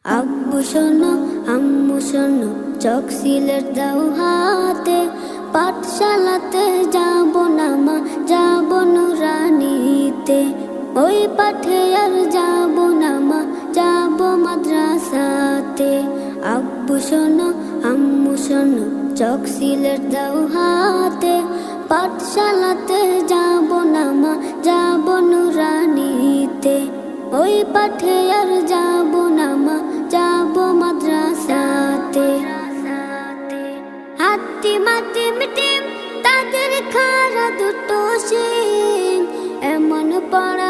আব্বু শোনো আম্মু শোনো, চক সিলেট দাও হাতে, পাঠশালাতে যাব না মা, যাব নুরানিতে। ওই পাঠে আর যাব না মা, যাব মাদ্রাসাতে। আব্বু শোনো আম্মু শোনো, চক সিলেট দাও হাতে, পাঠশালাতে যাব না মা, যাব নুরানিতে। ওই পাঠে আর যাব না মা, যাব মাদ্রাসাতে। হাতিম হাতিম টিম তাদের খাড়া দুটো শিং, এমন পড়া